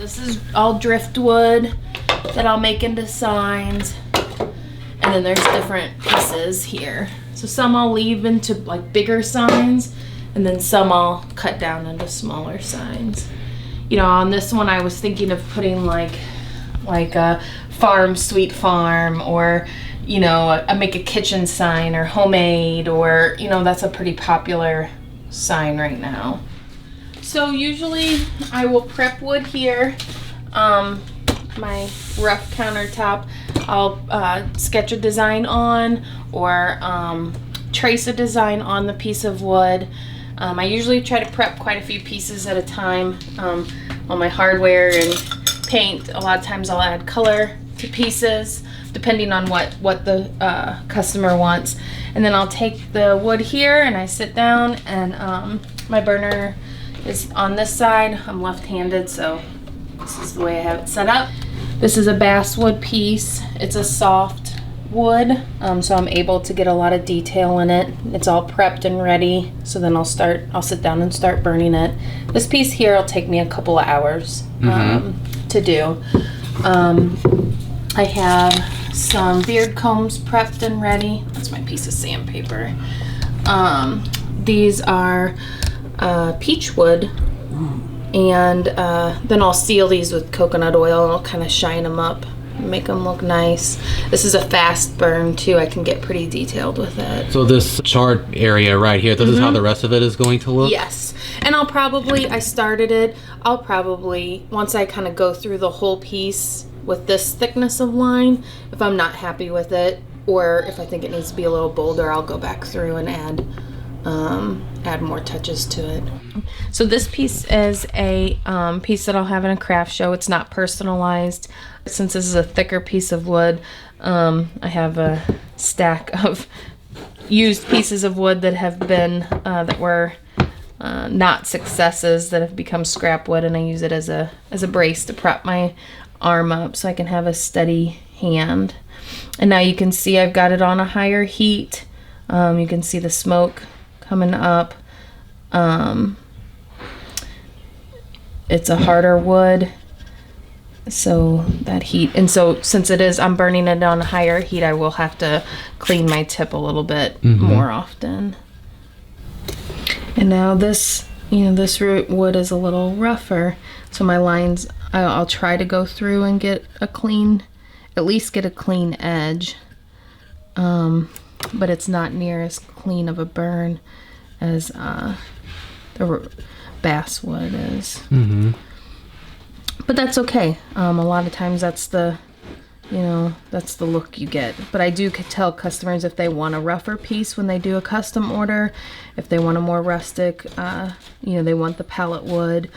this is all driftwood that I'll make into signs. And then there's different pieces here. So some I'll leave into like bigger signs, and then some I'll cut down into smaller signs. You know, on this one I was thinking of putting like a farm, sweet farm, or, you know, make a kitchen sign or homemade, or, you know, that's a pretty popular sign right now. So usually I will prep wood here. My rough countertop, I'll sketch a design on, or trace a design on the piece of wood. I usually try to prep quite a few pieces at a time. On my hardware and paint, a lot of times I'll add color to pieces depending on what the customer wants. And then I'll take the wood here and I sit down, and my burner is on this side. I'm left-handed, so this is the way I have it set up. This is a basswood piece. It's a soft wood, so I'm able to get a lot of detail in it. It's all prepped and ready, so then I'll sit down and start burning it. This piece here will take me a couple of hours to do. I have some beard combs prepped and ready. That's my piece of sandpaper. These are peach wood. And then I'll seal these with coconut oil, and I'll kind of shine them up, make them look nice. This is a fast burn too. I can get pretty detailed with it. So this chart area right here, this is how the rest of it is going to look? Yes. And I'll probably, once I kind of go through the whole piece with this thickness of line, if I'm not happy with it, or if I think it needs to be a little bolder, I'll go back through and add more touches to it. So this piece is a piece that I'll have in a craft show. It's not personalized. Since this is a thicker piece of wood, I have a stack of used pieces of wood that have been that were not successes, that have become scrap wood, and I use it as a brace to prop my arm up so I can have a steady hand. And now you can see I've got it on a higher heat. You can see the smoke coming up. It's a harder wood, so that heat, and so since I'm burning it on a higher heat, I will have to clean my tip a little bit more often. And now this root wood is a little rougher, so my lines, I'll try to go through and get at least get a clean edge, but it's not near as clean of a burn as the basswood is. But that's okay. A lot of times that's the look you get. But I do tell customers if they want a rougher piece when they do a custom order, if they want a more rustic, they want the pallet wood,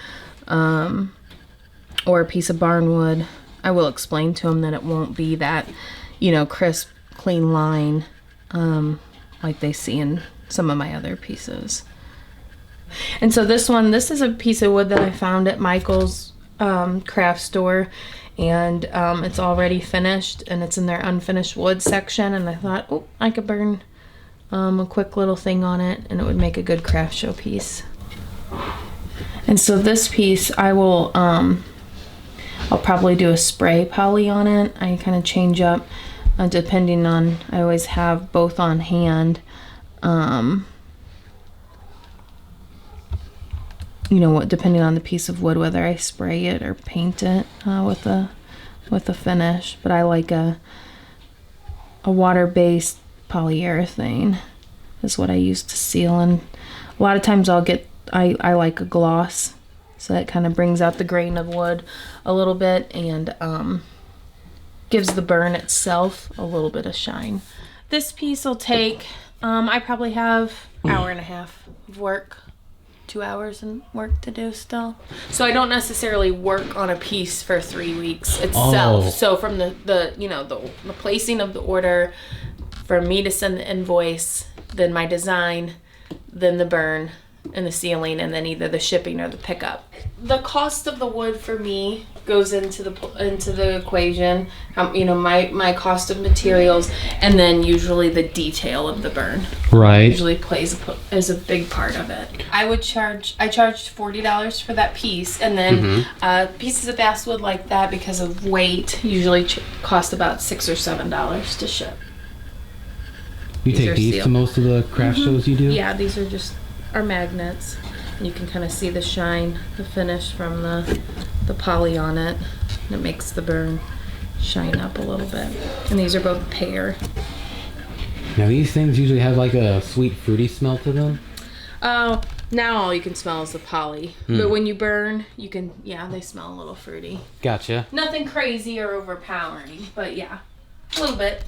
or a piece of barn wood, I will explain to them that it won't be that, crisp, clean line like they see in some of my other pieces. And so this is a piece of wood that I found at Michael's craft store, and it's already finished, and it's in their unfinished wood section, and I thought, I could burn a quick little thing on it, and it would make a good craft show piece. And so this piece, I'll probably do a spray poly on it. I kind of change up depending on, I always have both on hand. Depending on the piece of wood, whether I spray it or paint it with a finish. But I like a water-based polyurethane is what I use to seal. And a lot of times I like a gloss, so that kind of brings out the grain of wood a little bit and gives the burn itself a little bit of shine. This piece will take, I probably have an hour and a half of work. 2 hours and work to do still. So I don't necessarily work on a piece for 3 weeks itself. So from the placing of the order, for me to send the invoice, then my design, then the burn, in the ceiling, and then either the shipping or the pickup. The cost of the wood for me goes into the equation. You know, my cost of materials, and then usually the detail of the burn. Right. Usually plays as a big part of it. I charged $40 for that piece, and then pieces of basswood like that, because of weight, usually cost about $6 or $7 to ship. You take these to most of the craft shows you do? Yeah, these are magnets. You can kind of see the shine, the finish from the poly on it. And it makes the burn shine up a little bit. And these are both pear. Now these things usually have like a sweet fruity smell to them? Oh, now all you can smell is the poly. But when you burn, you can, they smell a little fruity. Gotcha. Nothing crazy or overpowering, but yeah, a little bit.